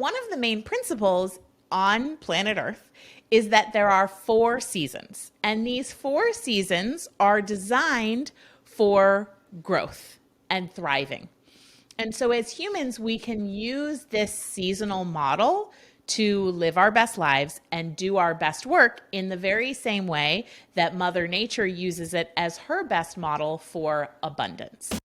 one of the main principles on planet Earth is that there are 4 seasons, and these 4 seasons are designed for growth and thriving. And so as humans, we can use this seasonal model to live our best lives and do our best work in the very same way that Mother Nature uses it as her best model for abundance.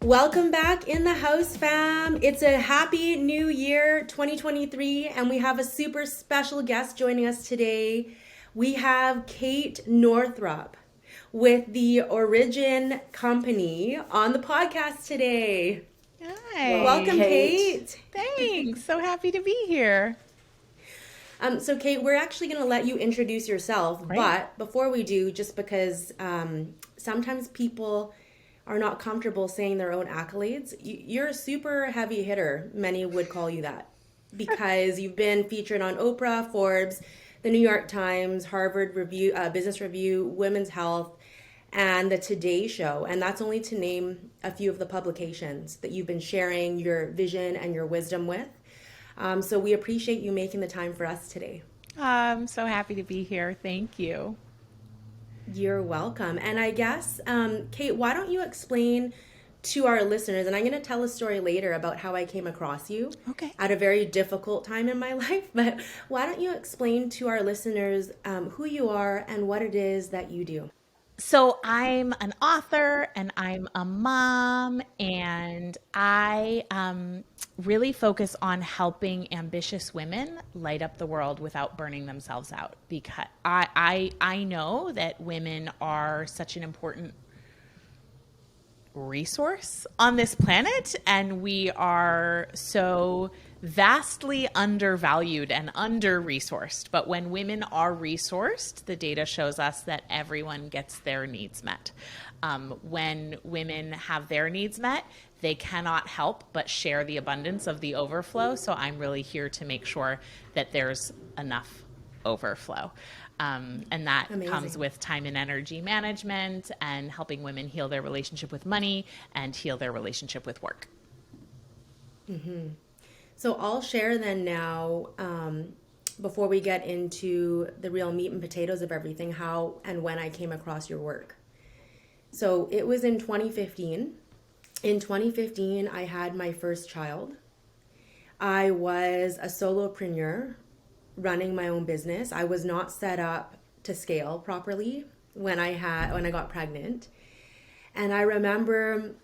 Welcome back in the house, fam. It's a happy new year, 2023, and we have a super special guest joining us today. We have Kate Northrup with the Origin Company on the podcast today. Hi. Welcome, Kate. Thanks. So happy to be here. So Kate, we're actually going to let you introduce yourself, Great. But before we do, just because sometimes people are not comfortable saying their own accolades. You're a super heavy hitter. Many would call you that because you've been featured on Oprah, Forbes, the New York Times, Harvard Review, Business Review, Women's Health, and the Today Show. And that's only to name a few of the publications that you've been sharing your vision and your wisdom with. So we appreciate you making the time for us today. I'm so happy to be here. Thank you. You're welcome. And I guess, Kate, why don't you explain to our listeners, and I'm going to tell a story later about how I came across you at a very difficult time in my life, but why don't you explain to our listeners who you are and what it is that you do? So I'm an author and I'm a mom, and I really focus on helping ambitious women light up the world without burning themselves out, because I know that women are such an important resource on this planet, and we are so vastly undervalued and under-resourced. But when women are resourced, the data shows us that everyone gets their needs met. When women have their needs met, they cannot help but share the abundance of the overflow. So I'm really here to make sure that there's enough overflow. And that Amazing. Comes with time and energy management and helping women heal their relationship with money and heal their relationship with work. Mm-hmm. So I'll share then now, before we get into the real meat and potatoes of everything, how and when I came across your work. So it was in 2015. In 2015, I had my first child. I was a solopreneur running my own business. I was not set up to scale properly when I got pregnant. And I remember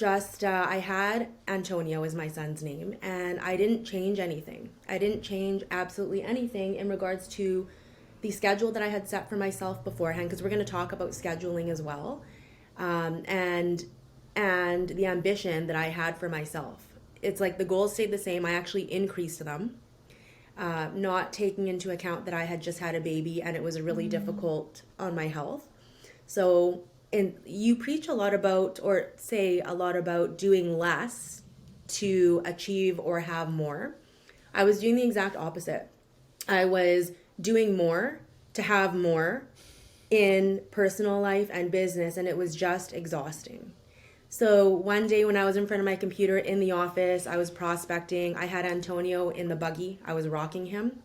I had Antonio as my son's name, and I didn't change anything. I didn't change absolutely anything in regards to the schedule that I had set for myself beforehand, because we're going to talk about scheduling as well, and the ambition that I had for myself. It's like the goals stayed the same. I actually increased them, not taking into account that I had just had a baby and it was really difficult on my health. So, and you preach a lot about, or say a lot about, doing less to achieve or have more. I was doing the exact opposite. I was doing more to have more in personal life and business, and it was just exhausting. So one day when I was in front of my computer in the office, I was prospecting. I had Antonio in the buggy. I was rocking him,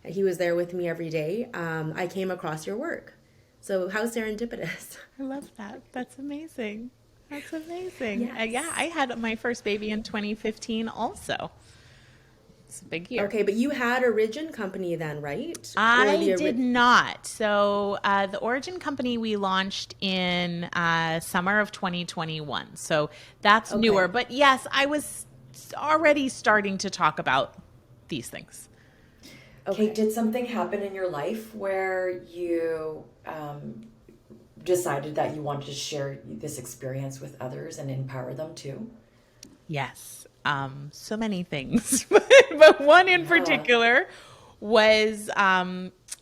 and he was there with me every day. I came across your work. So how serendipitous. I love that. That's amazing. That's amazing. Yes. Yeah, I had my first baby in 2015 also. It's a big year. Okay, but you had Origin Company then, right? I did not. So the Origin Company we launched in summer of 2021. So that's newer. But yes, I was already starting to talk about these things. Okay, did something happen in your life where you decided that you wanted to share this experience with others and empower them too? Yes. So many things, but one in particular was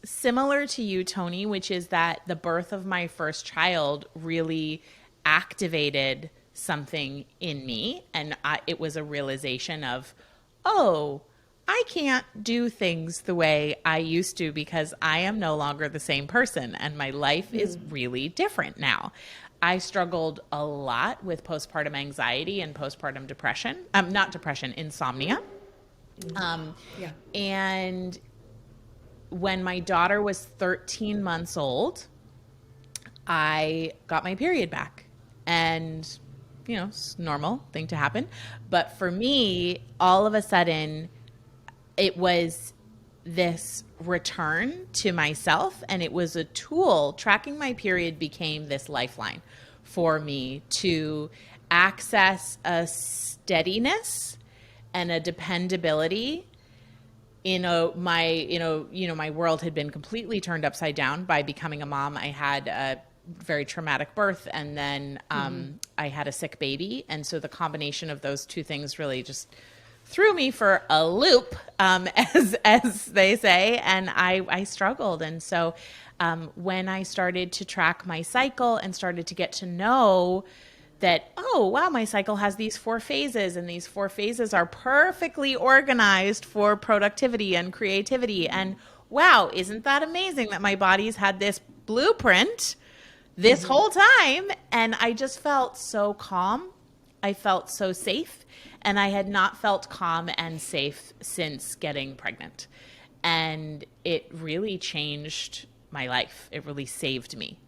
similar to you, Tony, which is that the birth of my first child really activated something in me. And it was a realization of, oh, I can't do things the way I used to because I am no longer the same person and my life is really different now. I struggled a lot with postpartum anxiety and postpartum depression, not depression, insomnia. And when my daughter was 13 months old, I got my period back. And, you know, it's a normal thing to happen. But for me, all of a sudden, it was this return to myself, and it was a tool. Tracking my period became this lifeline for me to access a steadiness and a dependability. My world had been completely turned upside down by becoming a mom. I had a very traumatic birth, and then I had a sick baby. And so the combination of those two things really just threw me for a loop, as they say, and I struggled. And so when I started to track my cycle and started to get to know that, oh, wow, my cycle has these 4 phases, and these 4 phases are perfectly organized for productivity and creativity. And wow, isn't that amazing that my body's had this blueprint this whole time? And I just felt so calm. I felt so safe. And I had not felt calm and safe since getting pregnant. And it really changed my life. It really saved me.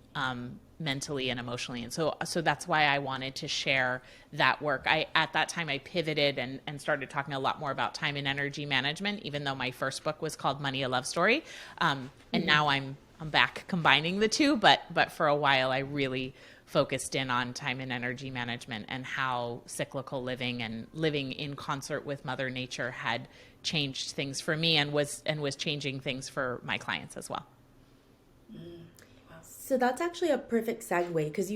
Mentally and emotionally. And so that's why I wanted to share that work. At that time, I pivoted and started talking a lot more about time and energy management, even though my first book was called Money, A Love Story. And now I'm back combining the two, but for a while, I really focused in on time and energy management and how cyclical living and living in concert with Mother Nature had changed things for me and was changing things for my clients as well. So that's actually a perfect segue, because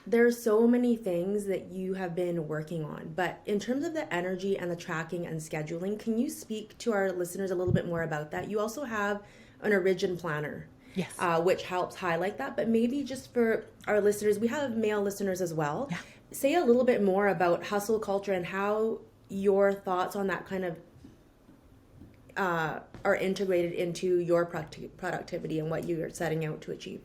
there's so many things that you have been working on. But in terms of the energy and the tracking and scheduling, can you speak to our listeners a little bit more about that? You also have an Origin planner, yes, which helps highlight that. But maybe just for our listeners, we have male listeners as well. Yeah. Say a little bit more about hustle culture and how your thoughts on that kind of are integrated into your productivity and what you are setting out to achieve.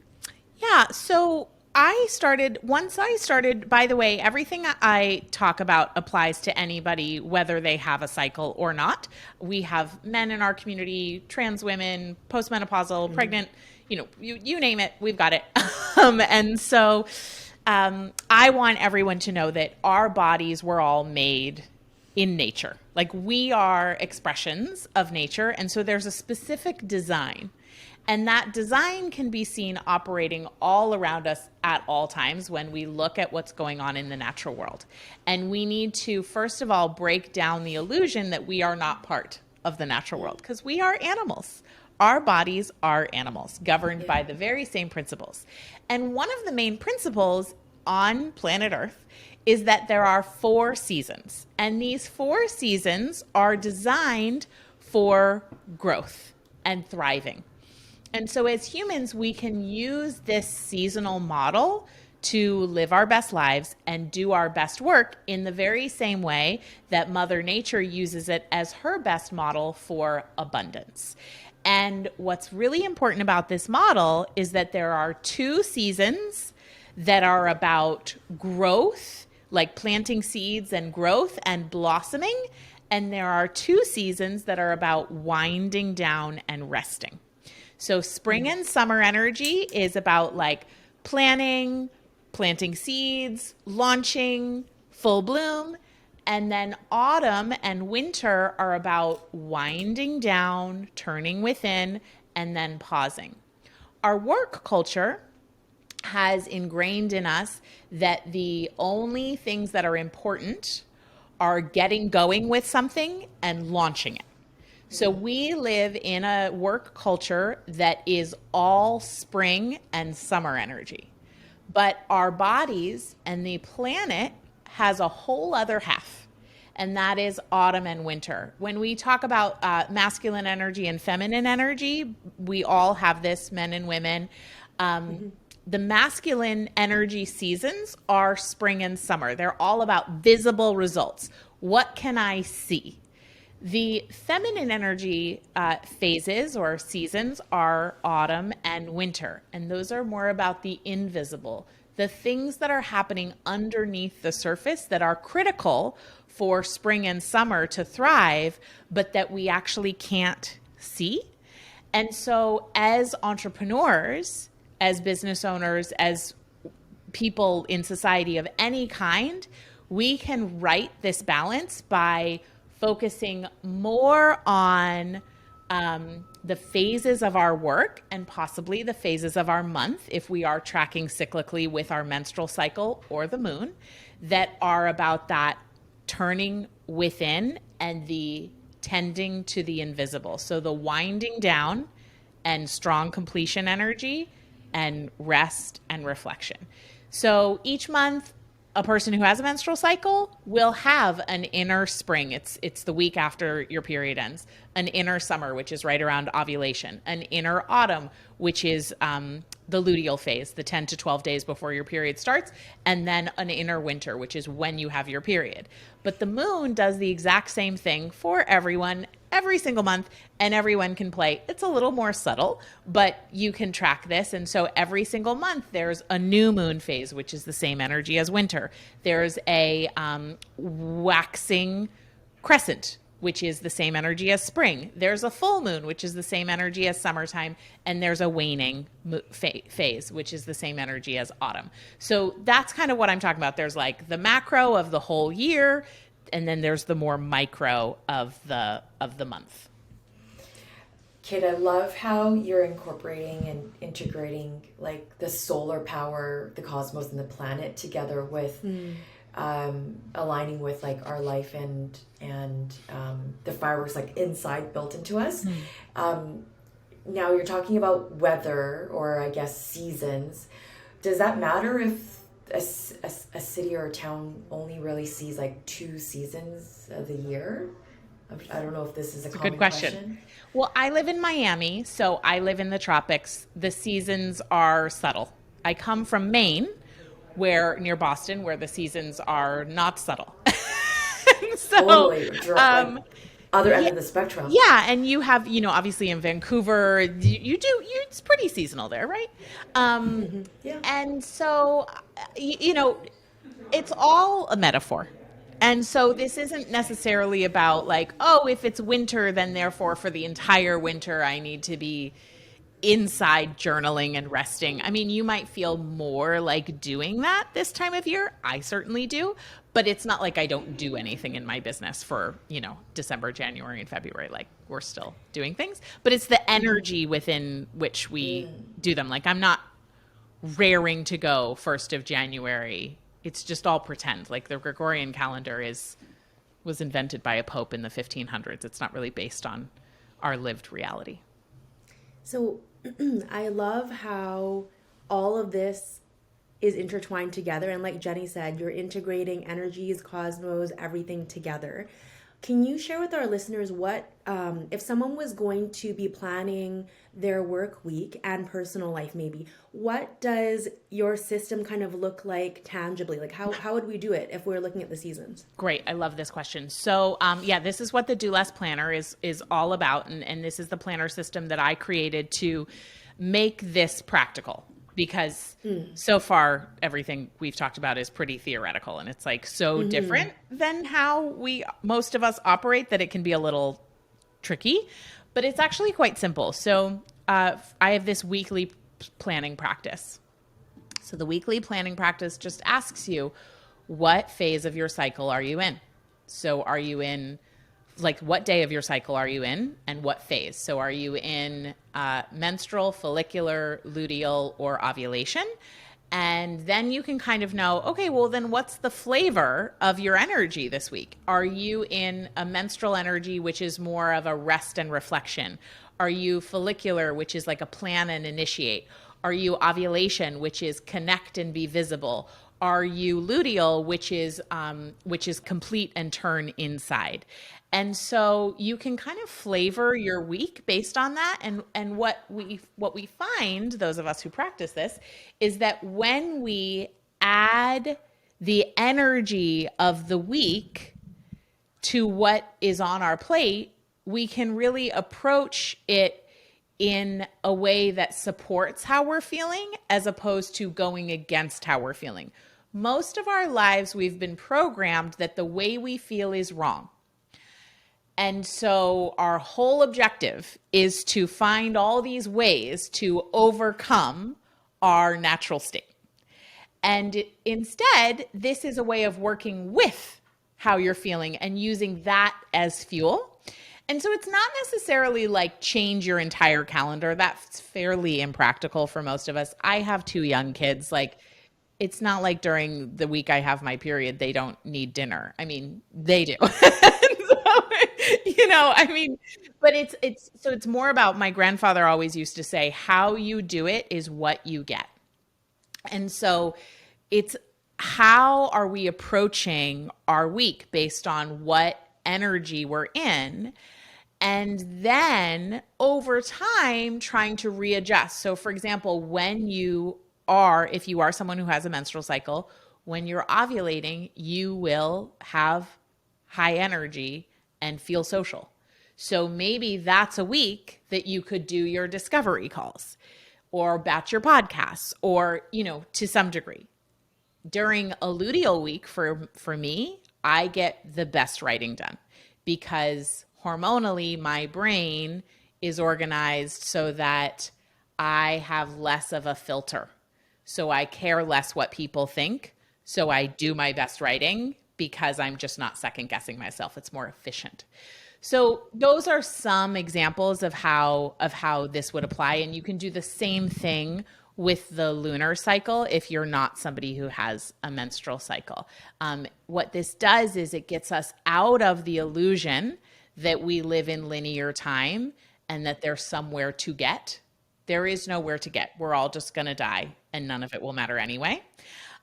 Yeah. So once I started, by the way, everything I talk about applies to anybody, whether they have a cycle or not. We have men in our community, trans women, postmenopausal, pregnant, you name it, we've got it. And so I want everyone to know that our bodies were all made in nature. Like, we are expressions of nature. And so there's a specific design. And that design can be seen operating all around us at all times when we look at what's going on in the natural world. And we need to, first of all, break down the illusion that we are not part of the natural world, because we are animals. Our bodies are animals governed by the very same principles. And one of the main principles on planet Earth is that there are 4 seasons. And these 4 seasons are designed for growth and thriving. And so as humans, we can use this seasonal model to live our best lives and do our best work in the very same way that Mother Nature uses it as her best model for abundance. And what's really important about this model is that there are 2 seasons that are about growth, like planting seeds and growth and blossoming. And there are 2 seasons that are about winding down and resting. So spring and summer energy is about like planning, planting seeds, launching, full bloom. And then autumn and winter are about winding down, turning within, and then pausing. Our work culture has ingrained in us that the only things that are important are getting going with something and launching it. So we live in a work culture that is all spring and summer energy. But our bodies and the planet has a whole other half. and that is autumn and winter. When we talk about masculine energy and feminine energy, we all have this, men and women. The masculine energy seasons are spring and summer. They're all about visible results. What can I see? The feminine energy phases or seasons are autumn and winter, and those are more about the invisible, the things that are happening underneath the surface that are critical for spring and summer to thrive, but that we actually can't see. And so as entrepreneurs, as business owners, as people in society of any kind, we can right this balance by focusing more on the phases of our work and possibly the phases of our month, if we are tracking cyclically with our menstrual cycle or the moon, that are about that turning within and the tending to the invisible. So the winding down and strong completion energy and rest and reflection. So each month, a person who has a menstrual cycle will have an inner spring. It's the week after your period ends. An inner summer, which is right around ovulation. An inner autumn, which is the luteal phase, the 10 to 12 days before your period starts. And then an inner winter, which is when you have your period. But the moon does the exact same thing for everyone every single month, and everyone can play. It's a little more subtle, but you can track this. And so every single month there's a new moon phase, which is the same energy as winter. There's a waxing crescent, which is the same energy as spring. There's a full moon, which is the same energy as summertime. And there's a waning phase, which is the same energy as autumn. So that's kind of what I'm talking about. There's like the macro of the whole year, and then there's the more micro of the month. Kate, I love how you're incorporating and integrating like the solar power, the cosmos, and the planet together with aligning with like our life and the fireworks like inside built into us. Now you're talking about weather, or I guess seasons. Does that matter if a city or a town only really sees like 2 seasons of the year? I don't know if this is a common good question. Well, I live in Miami, so I live in the tropics. The seasons are subtle. I come from Maine, near Boston, where the seasons are not subtle. So, totally. Other end of the spectrum. Yeah, and you have, obviously in Vancouver, it's pretty seasonal there, right? Yeah. And so, it's all a metaphor. And so this isn't necessarily about like, oh, if it's winter, then therefore for the entire winter, I need to be inside journaling and resting. I mean, you might feel more like doing that this time of year. I certainly do. But it's not like I don't do anything in my business for, December, January, and February. Like, we're still doing things. But it's the energy within which we do them. Like, I'm not raring to go 1st of January. It's just all pretend. Like, the Gregorian calendar was invented by a pope in the 1500s. It's not really based on our lived reality. So I love how all of this is intertwined together. And like Jenny said, you're integrating energies, cosmos, everything together. Can you share with our listeners what, if someone was going to be planning their work week and personal life maybe, what does your system kind of look like tangibly? Like how would we do it if we're looking at the seasons? Great. I love this question. So this is what the Do Less Planner is all about. And this is the planner system that I created to make this practical. Because so far everything we've talked about is pretty theoretical, and it's like so different than how most of us operate that it can be a little tricky, but it's actually quite simple. So I have this weekly planning practice. So the weekly planning practice just asks you, what phase of your cycle are you in? So are you in, like, what day of your cycle are you in and what phase? So are you in menstrual, follicular, luteal, or ovulation? And then you can kind of know, okay, well then what's the flavor of your energy this week? Are you in a menstrual energy, which is more of a rest and reflection? Are you follicular, which is like a plan and initiate? Are you ovulation, which is connect and be visible? are you luteal, which is complete and turn inside. And so you can kind of flavor your week based on that. And what we find, those of us who practice this, is that when we add the energy of the week to what is on our plate, we can really approach it in a way that supports how we're feeling as opposed to going against how we're feeling. Most of our lives, we've been programmed that the way we feel is wrong. And so our whole objective is to find all these ways to overcome our natural state. And instead, this is a way of working with how you're feeling and using that as fuel. And so it's not necessarily like change your entire calendar. That's fairly impractical for most of us. I have 2 young kids. Like, it's not like during the week I have my period, they don't need dinner. I mean, they do. But it's more about, my grandfather always used to say, how you do it is what you get. And so it's how are we approaching our week based on what energy we're in, and then over time trying to readjust. So for example, if you are someone who has a menstrual cycle, when you're ovulating, you will have high energy and feel social. So maybe that's a week that you could do your discovery calls or batch your podcasts, or, to some degree. During a luteal week for me, I get the best writing done because hormonally my brain is organized so that I have less of a filter. So I care less what people think. So I do my best writing because I'm just not second guessing myself. It's more efficient. So those are some examples of how this would apply. And you can do the same thing with the lunar cycle if you're not somebody who has a menstrual cycle. What this does is it gets us out of the illusion that we live in linear time and that there's somewhere to get. There is nowhere to get. We're all just going to die and none of it will matter anyway.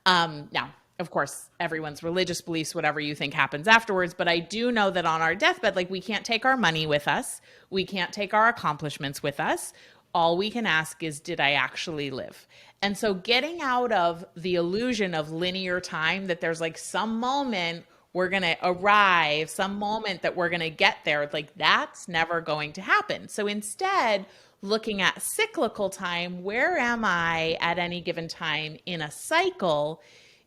Now, of course, everyone's religious beliefs, whatever you think happens afterwards. But I do know that on our deathbed, like, we can't take our money with us. We can't take our accomplishments with us. All we can ask is, did I actually live? And so getting out of the illusion of linear time, that there's like some moment we're going to arrive, some moment that we're going to get there, like, that's never going to happen. So instead, looking at cyclical time, where am I at any given time in a cycle,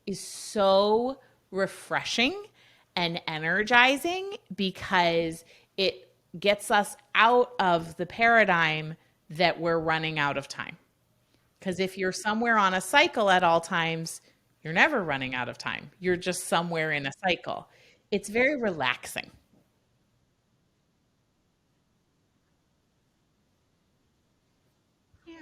is so refreshing and energizing because it gets us out of the paradigm that we're running out of time. Because if you're somewhere on a cycle at all times, you're never running out of time. You're just somewhere in a cycle. It's very relaxing. Yeah.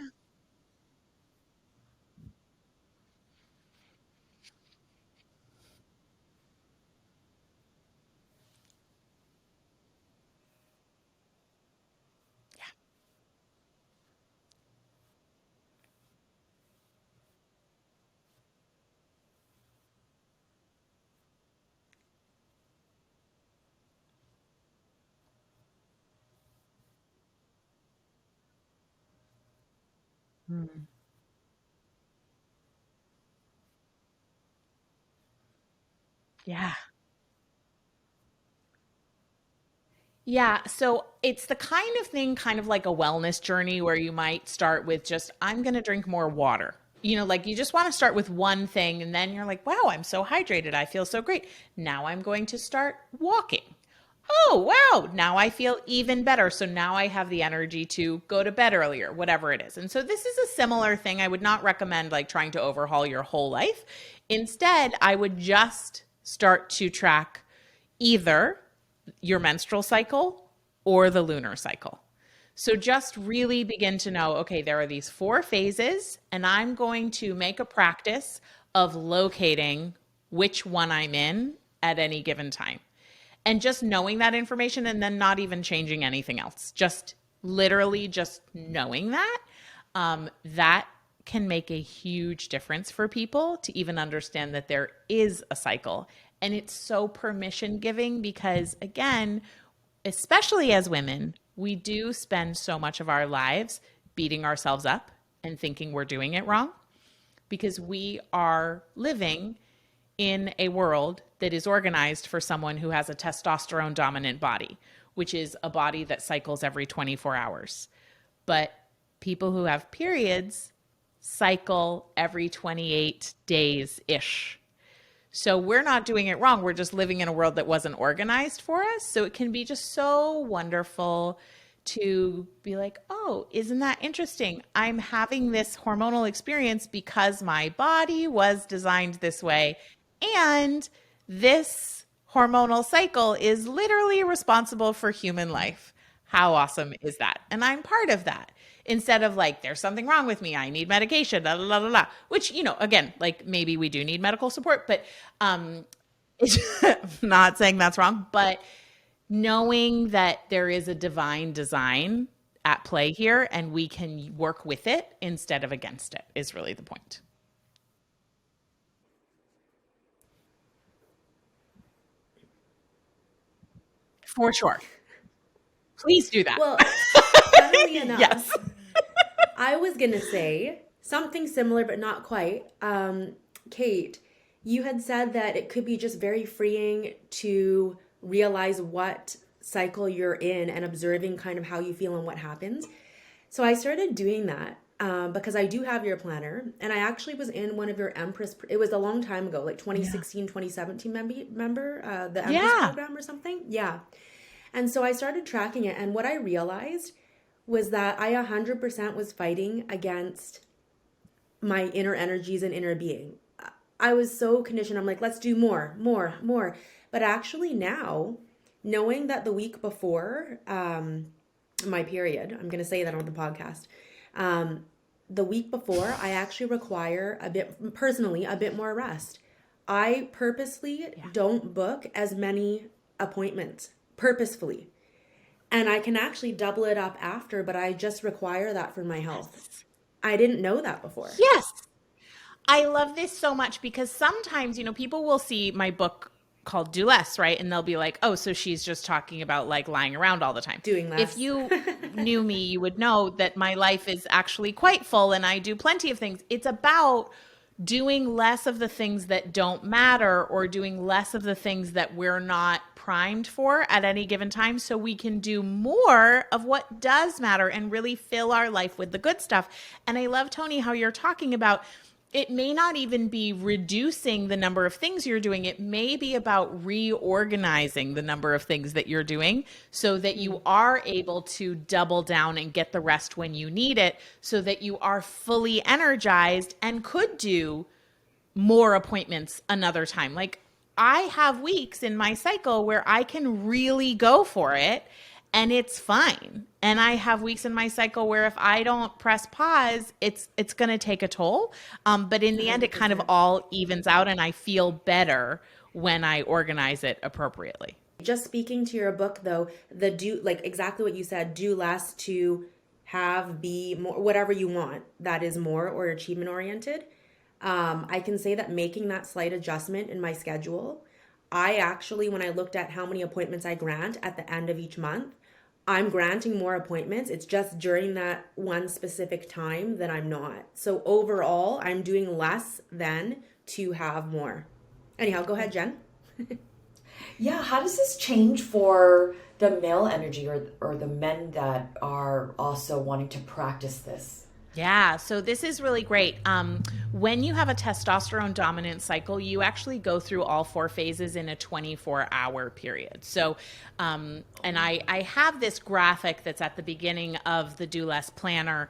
Mm. Yeah. Yeah, so it's the kind of thing, kind of like a wellness journey, where you might start with just, I'm going to drink more water. Like, you just want to start with one thing and then you're like, wow, I'm so hydrated. I feel so great. Now I'm going to start walking. Oh, wow. Now I feel even better. So now I have the energy to go to bed earlier, whatever it is. And so this is a similar thing. I would not recommend like trying to overhaul your whole life. Instead, I would just start to track either your menstrual cycle or the lunar cycle. So just really begin to know, okay, there are these 4 phases, and I'm going to make a practice of locating which one I'm in at any given time. And just knowing that information and then not even changing anything else. Just literally just knowing that, that can make a huge difference for people to even understand that there is a cycle. And it's so permission giving because, again, especially as women, we do spend so much of our lives beating ourselves up and thinking we're doing it wrong because we are living in a world that is organized for someone who has a testosterone dominant body, which is a body that cycles every 24 hours. But people who have periods cycle every 28 days-ish. So we're not doing it wrong. We're just living in a world that wasn't organized for us. So it can be just so wonderful to be like, oh, isn't that interesting? I'm having this hormonal experience because my body was designed this way. And this hormonal cycle is literally responsible for human life. How awesome is that? And I'm part of that. Instead of like, there's something wrong with me, I need medication, la, la, la, la, which, you know, again, like maybe we do need medical support, but it's not saying that's wrong, but knowing that there is a divine design at play here and we can work with it instead of against it is really the point. For sure. Please do that. Well, funnily enough, Yes. I was going to say something similar, but not quite. Kate, you had said that it could be just very freeing to realize what cycle you're in and observing kind of how you feel and what happens. So I started doing that because I do have your planner. And I actually was in one of your Empress, it was a long time ago, like 2016, 2017, remember the Empress program or something? Yeah. And so I started tracking it. And what I realized was that I 100% was fighting against my inner energies and inner being. I was so conditioned. I'm like, let's do more, more, more. But actually now, knowing that the week before my period, I'm going to say that on the podcast, the week before, I actually require a bit more rest. I purposely don't book as many appointments, purposefully. And I can actually double it up after, but I just require that for my health. I didn't know that before. Yes. I love this so much because sometimes, you know, people will see my book called Do Less, right? And they'll be like, oh, so she's just talking about like lying around all the time. Doing less. If you knew me, you would know that my life is actually quite full and I do plenty of things. It's about doing less of the things that don't matter or doing less of the things that we're not primed for at any given time so we can do more of what does matter and really fill our life with the good stuff. And I love, Tony, how you're talking about it may not even be reducing the number of things you're doing. It may be about reorganizing the number of things that you're doing so that you are able to double down and get the rest when you need it so that you are fully energized and could do more appointments another time. Like I have weeks in my cycle where I can really go for it and it's fine. And I have weeks in my cycle where if I don't press pause, it's going to take a toll. But in the end, it kind of all evens out and I feel better when I organize it appropriately. Just speaking to your book though, like exactly what you said, do less to be more, whatever you want that is more or achievement oriented. I can say that making that slight adjustment in my schedule, I actually, when I looked at how many appointments I grant at the end of each month, I'm granting more appointments. It's just during that one specific time that I'm not. So overall, I'm doing less than to have more. Anyhow, go ahead, Jen. Yeah, how does this change for the male energy or the men that are also wanting to practice this? Yeah, so this is really great. When you have a testosterone dominant cycle, you actually go through all 4 phases in a 24-hour period. So, and I have this graphic that's at the beginning of the Do Less Planner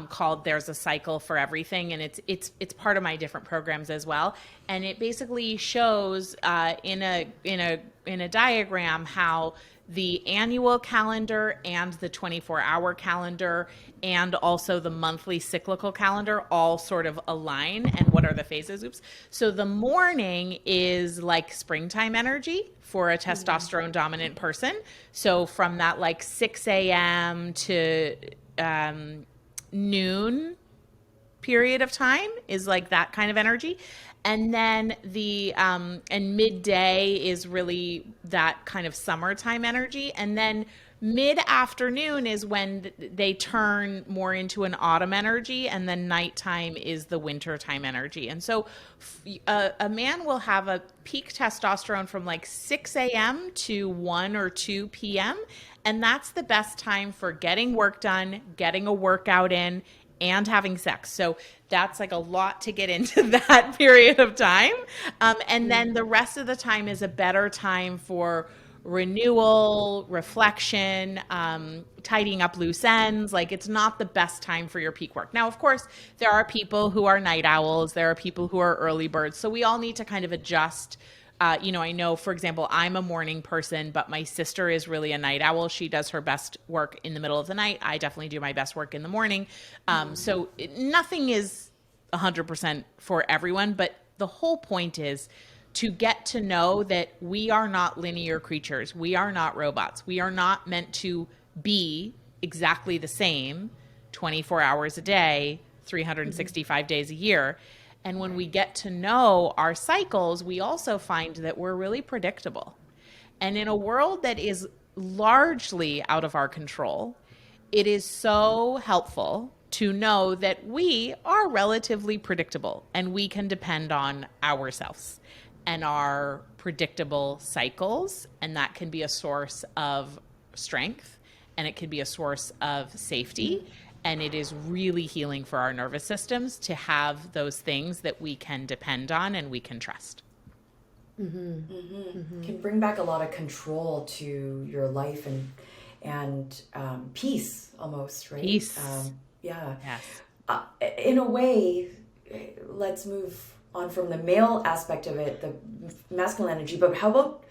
called "There's a Cycle for Everything," and it's part of my different programs as well. And it basically shows in a diagram how the annual calendar and the 24-hour calendar and also the monthly cyclical calendar all sort of align and what are the phases. So the morning is like springtime energy for a testosterone dominant person. So from that like 6 a.m. to noon period of time is like that kind of energy. And then and midday is really that kind of summertime energy. And then mid-afternoon is when they turn more into an autumn energy, and then nighttime is the wintertime energy. And so a man will have a peak testosterone from like 6 a.m. to 1 or 2 p.m. And that's the best time for getting work done, getting a workout in, and having sex. So that's like a lot to get into that period of time. And then the rest of the time is a better time for renewal, reflection, tidying up loose ends. Like, it's not the best time for your peak work. Now, of course, there are people who are night owls. There are people who are early birds. So we all need to kind of adjust. I know, for example, I'm a morning person, but my sister is really a night owl. She does her best work in the middle of the night. I definitely do my best work in the morning. So nothing is 100% for everyone, but the whole point is to get to know that we are not linear creatures. We are not robots. We are not meant to be exactly the same 24 hours a day, 365 days a year. And when we get to know our cycles, we also find that we're really predictable. And in a world that is largely out of our control, it is so helpful to know that we are relatively predictable and we can depend on ourselves and our predictable cycles. And that can be a source of strength, and it can be a source of safety. And it is really healing for our nervous systems to have those things that we can depend on and we can trust. Can bring back a lot of control to your life and peace, almost, right? Peace. Yeah. Yes. In a way, let's move on from the male aspect of it, the masculine energy, but how about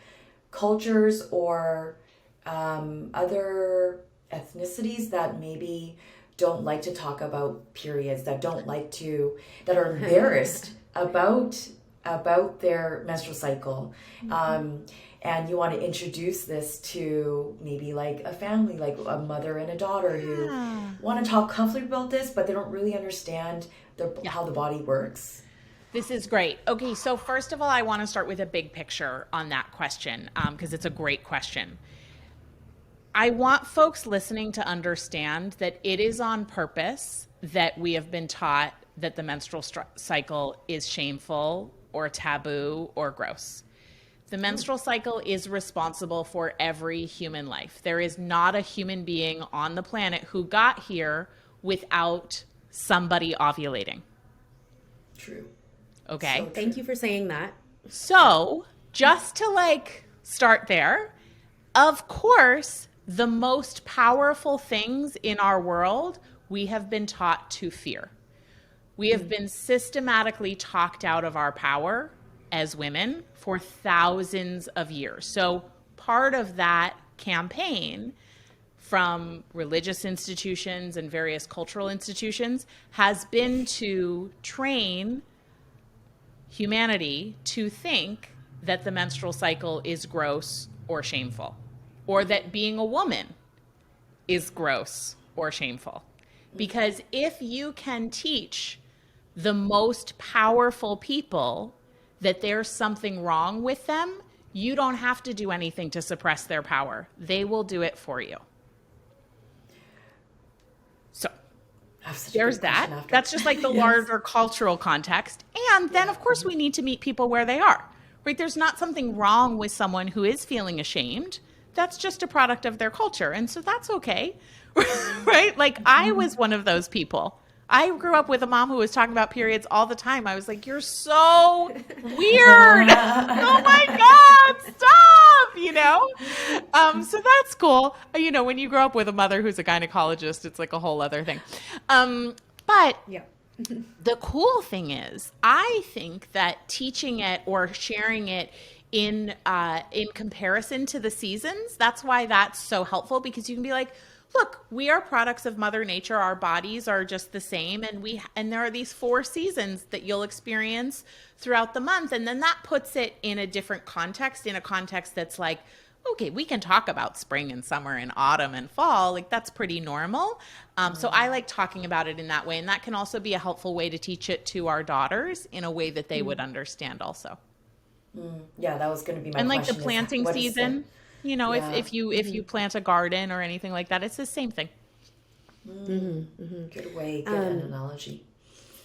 cultures or other ethnicities that maybe don't like to talk about periods, that are embarrassed about their menstrual cycle. And you want to introduce this to maybe like a family, like a mother and a daughter who want to talk comfortably about this, but they don't really understand how the body works. This is great. Okay, so first of all, I want to start with a big picture on that question, because it's a great question. I want folks listening to understand that it is on purpose that we have been taught that the menstrual cycle is shameful or taboo or gross. The menstrual cycle is responsible for every human life. There is not a human being on the planet who got here without somebody ovulating. True. Okay. So true. Thank you for saying that. So just to start there, of course, the most powerful things in our world, we have been taught to fear. We have been systematically talked out of our power as women for thousands of years. So part of that campaign from religious institutions and various cultural institutions has been to train humanity to think that the menstrual cycle is gross or shameful, or that being a woman is gross or shameful. Because if you can teach the most powerful people that there's something wrong with them, you don't have to do anything to suppress their power. They will do it for you. So there's that. That's just like the larger cultural context. And then, of course, we need to meet people where they are. Right? There's not something wrong with someone who is feeling ashamed. That's just a product of their culture. And so that's okay. Right? Like, I was one of those people. I grew up with a mom who was talking about periods all the time. I was like, you're so weird. Oh my God, stop, So that's cool. When you grow up with a mother who's a gynecologist, it's like a whole other thing. But Yeah. the cool thing is, I think that teaching it or sharing it in comparison to the seasons, that's why that's so helpful, because you can be like, look, we are products of Mother Nature. Our bodies are just the same. And there are these 4 seasons that you'll experience throughout the month. And then that puts it in a different context, in a context that's like, okay, we can talk about spring and summer and autumn and fall. Like that's pretty normal. So I like talking about it in that way. And that can also be a helpful way to teach it to our daughters in a way that they would understand also. Yeah, that was going to be my And like the question is planting what is the, season, you know, yeah, if you plant a garden or anything like that, it's the same thing. good way, good an analogy.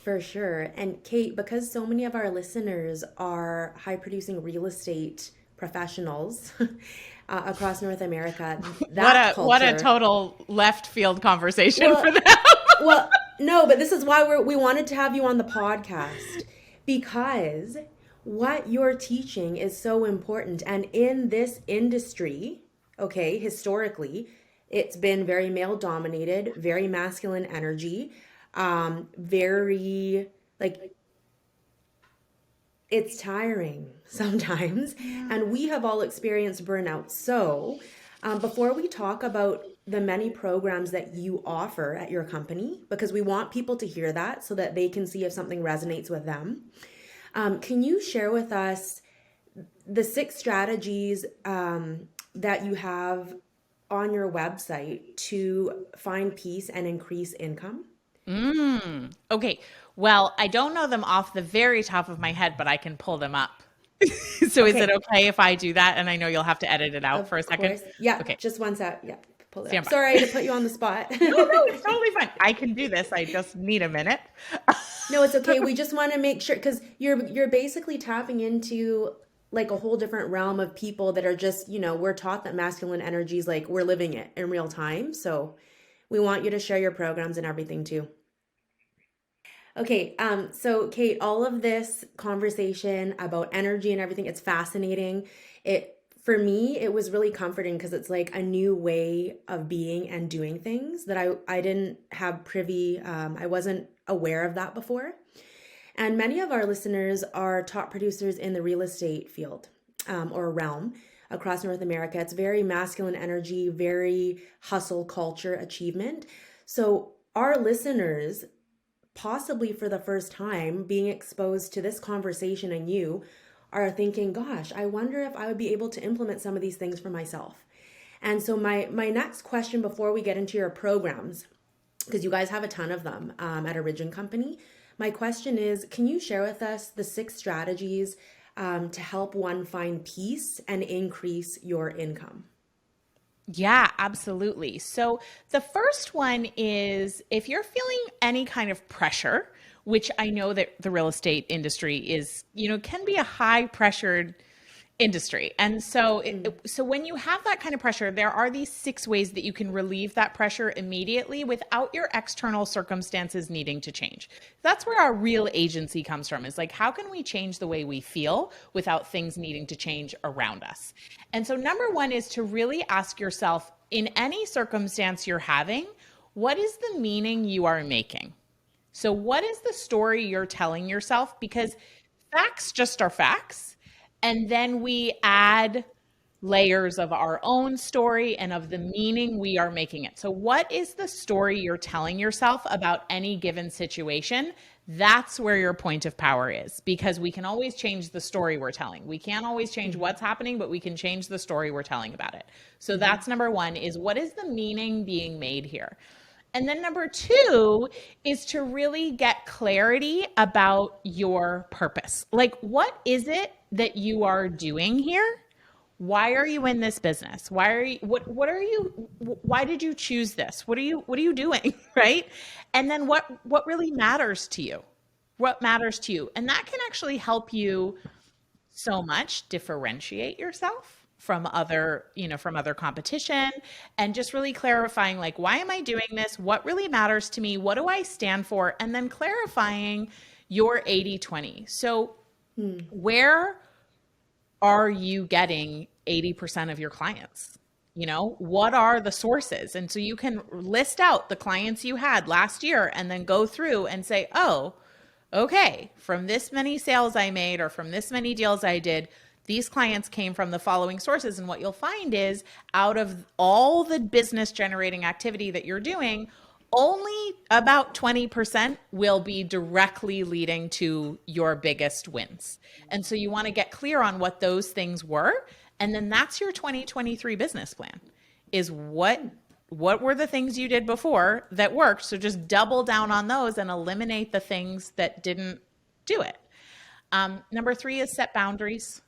For sure. And Kate, because so many of our listeners are high producing real estate professionals across North America, that What a culture. total left field conversation Well, for them. well, no, but this is why we wanted to have you on the podcast because what you're teaching is so important. And in this industry, okay, historically, it's been very male dominated, very masculine energy, very like it's tiring sometimes, and we have all experienced burnout. So, before we talk about the many programs that you offer at your company, because we want people to hear that so that they can see if something resonates with them, can you share with us the 6 strategies that you have on your website to find peace and increase income? Okay. Well, I don't know them off the very top of my head, but I can pull them up. So is it Okay, okay if I do that? And I know you'll have to edit it out of for a second. course. Yeah, Okay. just one sec. Yeah, pull it Stand up. by. Sorry to put you on the spot. No, no, it's totally fine. I can do this. I just need a minute. No, it's okay. We just want to make sure because you're basically tapping into like a whole different realm of people that are just, we're taught that masculine energy is like we're living it in real time. So we want you to share your programs and everything too. Okay, so Kate, all of this conversation about energy and everything, it's fascinating. It For me, it was really comforting because it's like a new way of being and doing things that I didn't have I wasn't aware of that before. And many of our listeners are top producers in the real estate field or realm across North America. It's very masculine energy, very hustle culture achievement. So our listeners, possibly for the first time, being exposed to this conversation and you are thinking, gosh, I wonder if I would be able to implement some of these things for myself. And so my next question before we get into your programs, because you guys have a ton of them at Origin Company, my question is, can you share with us the 6 strategies to help one find peace and increase your income? Yeah, absolutely. So the first one is if you're feeling any kind of pressure, which I know that the real estate industry is, can be a high pressured industry. And so so when you have that kind of pressure, there are these 6 ways that you can relieve that pressure immediately without your external circumstances needing to change. That's where our real agency comes from. Is like, how can we change the way we feel without things needing to change around us? And so number 1 is to really ask yourself, in any circumstance you're having, what is the meaning you are making? So what is the story you're telling yourself? Because facts just are facts. And then we add layers of our own story and of the meaning we are making it. So what is the story you're telling yourself about any given situation? That's where your point of power is, because we can always change the story we're telling. We can't always change what's happening, but we can change the story we're telling about it. So that's number 1, is what is the meaning being made here? And then number 2 is to really get clarity about your purpose. Like, what is it that you are doing here? Why are you in this business? Why did you choose this? What are you doing? Right? And then what really matters to you? What matters to you? And that can actually help you so much differentiate yourself from other competition, and just really clarifying, like, why am I doing this? What really matters to me? What do I stand for? And then clarifying your 80-20. So where are you getting 80% of your clients? What are the sources? And so you can list out the clients you had last year and then go through and say, oh, okay, from this many sales I made or from this many deals I did, these clients came from the following sources. And what you'll find is, out of all the business generating activity that you're doing, only about 20% will be directly leading to your biggest wins. And so you want to get clear on what those things were, And then that's your 2023 business plan, is what were the things you did before that worked? So just double down on those and eliminate the things that didn't do it. Number 3 is set boundaries.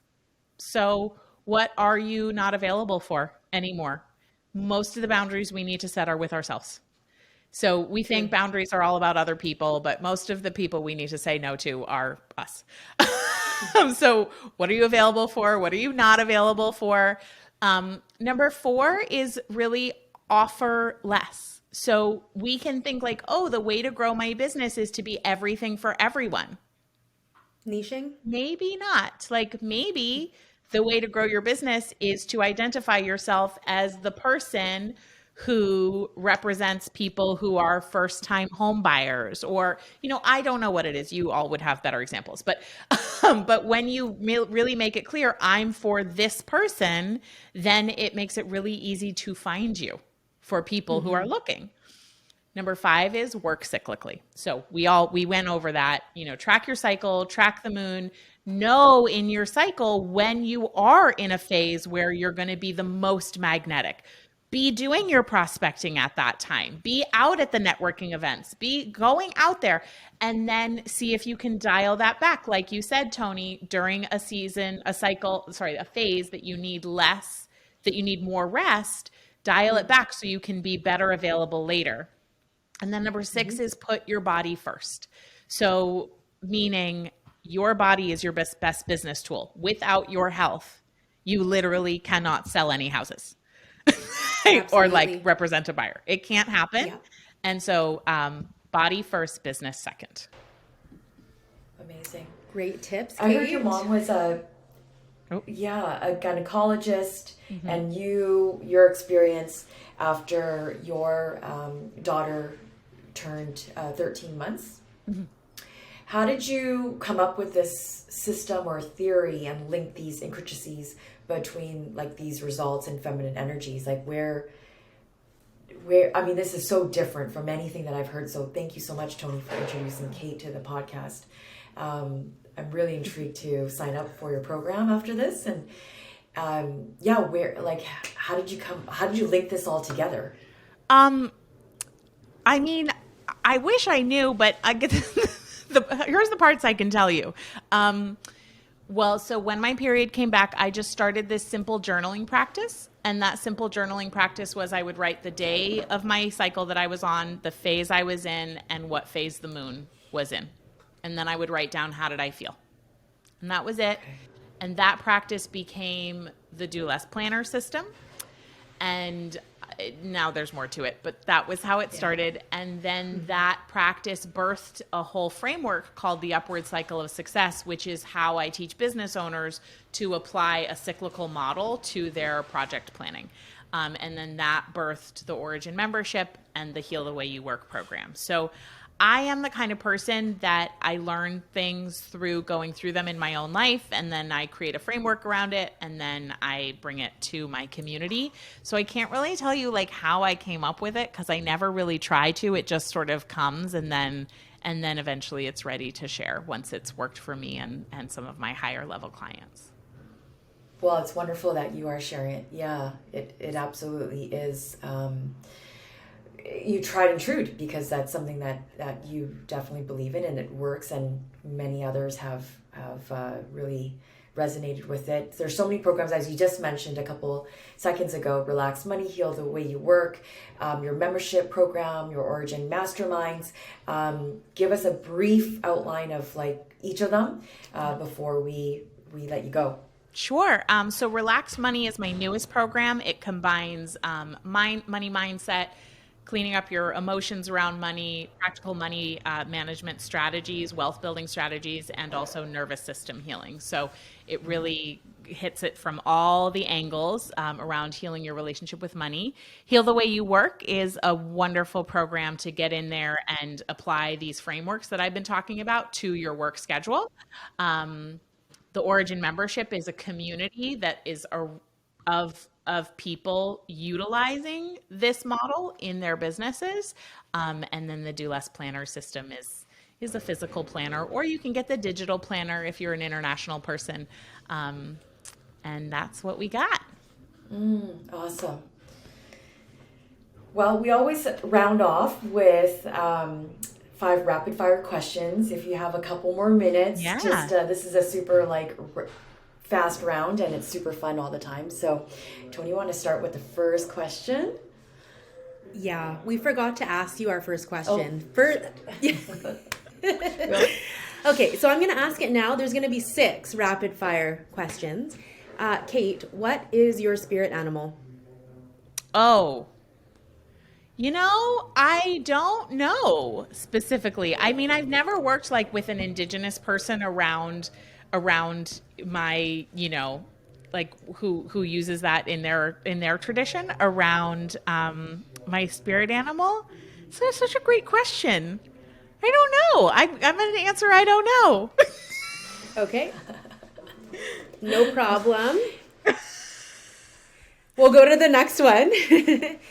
So what are you not available for anymore? Most of the boundaries we need to set are with ourselves. So we think boundaries are all about other people, but most of the people we need to say no to are us. So what are you available for? What are you not available for? Number 4 is really offer less. So we can think like, oh, the way to grow my business is to be everything for everyone. Niching? Maybe not. Like maybe the way to grow your business is to identify yourself as the person who represents people who are first-time home buyers, or, I don't know what it is. You all would have better examples, but when you really make it clear, I'm for this person, then it makes it really easy to find you for people who are looking. Number 5 is work cyclically. So we went over that, track your cycle, track the moon, know in your cycle when you are in a phase where you're going to be the most magnetic. Be doing your prospecting at that time. Be out at the networking events. Be going out there, and then see if you can dial that back. Like you said, Tony, during a phase that you need less, that you need more rest, dial it back so you can be better available later. And then number 6 is put your body first. So meaning your body is your best business tool. Without your health, you literally cannot sell any houses. Or like represent a buyer. It can't happen. Yeah. And so body first, business second. Amazing. Great tips. I heard your mom was a gynecologist, and your experience after your daughter turned 13 months. How did you come up with this system or theory and link these intricacies between like these results and feminine energies? Like where this is so different from anything that I've heard. So thank you so much, Tony, for introducing Kate to the podcast. I'm really intrigued to sign up for your program after this. And how did you link this all together? I mean, I wish I knew, but I get here's the parts I can tell you. So when my period came back, I just started this simple journaling practice. And that simple journaling practice was I would write the day of my cycle that I was on, the phase I was in, and what phase the moon was in. And then I would write down, how did I feel? And that was it. And that practice became the Do Less Planner system. And now there's more to it, but that was how it started. And then that practice birthed a whole framework called the Upward Cycle of Success, which is how I teach business owners to apply a cyclical model to their project planning. And then that birthed the Origin membership and the Heal the Way You Work program. So I am the kind of person that I learn things through going through them in my own life, and then I create a framework around it, and then I bring it to my community. So I can't really tell you like how I came up with it, because I never really try to. It just sort of comes, and then eventually it's ready to share once it's worked for me and some of my higher level clients. Well, it's wonderful that you are sharing it. Yeah, it absolutely is. You tried and true, because that's something that you definitely believe in, and it works, and many others have really resonated with it. There's so many programs, as you just mentioned a couple seconds ago: Relax Money, Heal the Way You Work, your membership program, your Origin Masterminds. Give us a brief outline of like each of them before we let you go. Sure. So Relax Money is my newest program. It combines money mindset, cleaning up your emotions around money, practical money management strategies, wealth building strategies, and also nervous system healing. So it really hits it from all the angles around healing your relationship with money. Heal the Way You Work is a wonderful program to get in there and apply these frameworks that I've been talking about to your work schedule. The Origin membership is a community that is of people utilizing this model in their businesses. And then the Do Less Planner system is a physical planner, or you can get the digital planner if you're an international person. And that's what we got. Awesome. Well, we always round off with 5 rapid fire questions. If you have a couple more minutes, just this is a super fast round, and it's super fun all the time. So, Tony, you want to start with the first question? Yeah, we forgot to ask you our first question. Okay, so I'm going to ask it now. There's going to be 6 rapid fire questions. Kate, what is your spirit animal? Oh, I don't know specifically. I mean, I've never worked with an Indigenous person around my, who uses that in their tradition around my spirit animal. So that's such a great question. I don't know. I'm going to answer I don't know. Okay. No problem. We'll go to the next one.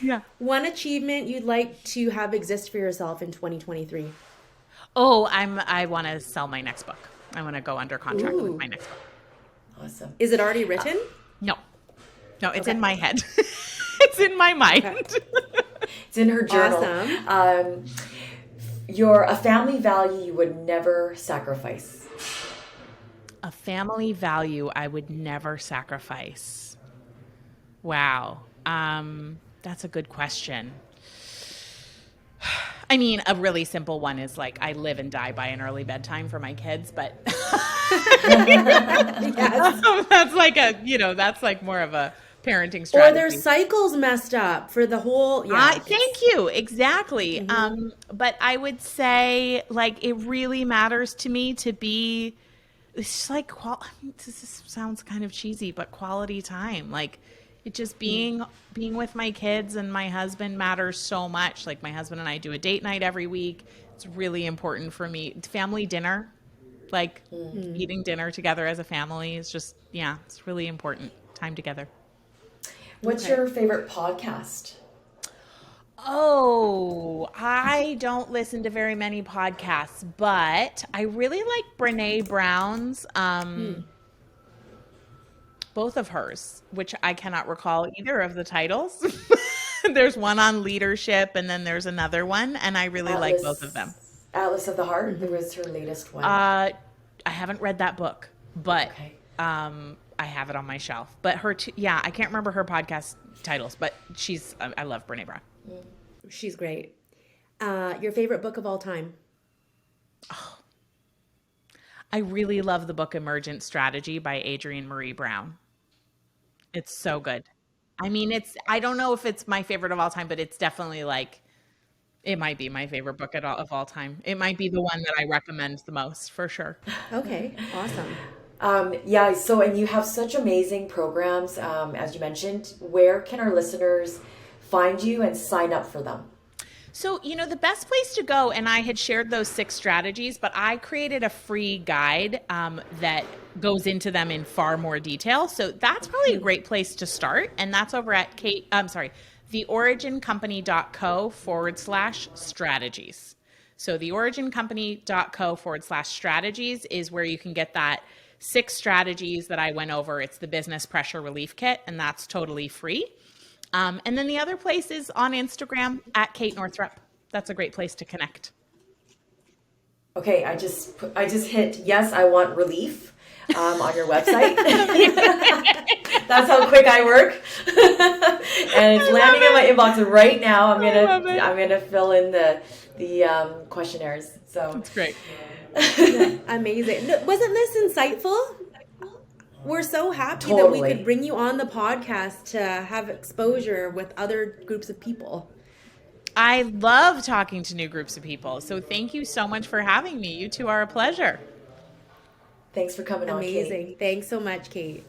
Yeah. One achievement you'd like to have exist for yourself in 2023. Oh, I want to sell my next book. I want to go under contract with my next book. Awesome. Is it already written? No, it's in my head. It's in my mind. Okay. It's in her journal. Awesome. A family value you would never sacrifice. A family value I would never sacrifice. Wow. That's a good question. I mean, a really simple one is I live and die by an early bedtime for my kids, but Yes. that's more of a parenting strategy. Or their cycles messed up for the whole. Yeah. Thank you. Exactly. Mm-hmm. But I would say it really matters to me to be. It's just this sounds kind of cheesy, but quality time. It just being with my kids and my husband matters so much. My husband and I do a date night every week. It's really important for me. Family dinner, eating dinner together as a family is just, it's really important. Time together. What's your favorite podcast? Oh, I don't listen to very many podcasts, but I really like Brene Brown's, both of hers, which I cannot recall either of the titles. There's one on leadership, and then there's another one, and I really like both of them. Atlas of the Heart was her latest one. I haven't read that book, but I have it on my shelf. But I can't remember her podcast titles, but I love Brene Brown. She's great. Your favorite book of all time? Oh, I really love the book Emergent Strategy by Adrienne Marie Brown. It's so good. I mean, I don't know if it's my favorite of all time, but it's definitely it might be my favorite book of all time. It might be the one that I recommend the most, for sure. Okay, awesome. And you have such amazing programs, as you mentioned. Where can our listeners find you and sign up for them? So, the best place to go, and I had shared those 6 strategies, but I created a free guide that goes into them in far more detail. So that's probably a great place to start. And that's over at theorigincompany.co/strategies. So theorigincompany.co/strategies is where you can get that 6 strategies that I went over. It's the business pressure relief kit, and that's totally free. And then the other place is on Instagram at Kate Northrup. That's a great place to connect. Okay, I just hit yes, I want relief on your website. That's how quick I work, and it's landing in my inbox right now. I'm gonna fill in the questionnaires. So that's great. Amazing. Wasn't this insightful? We're so happy that we could bring you on the podcast to have exposure with other groups of people. I love talking to new groups of people. So thank you so much for having me. You two are a pleasure. Thanks for coming on, Kate. Amazing. Thanks so much, Kate.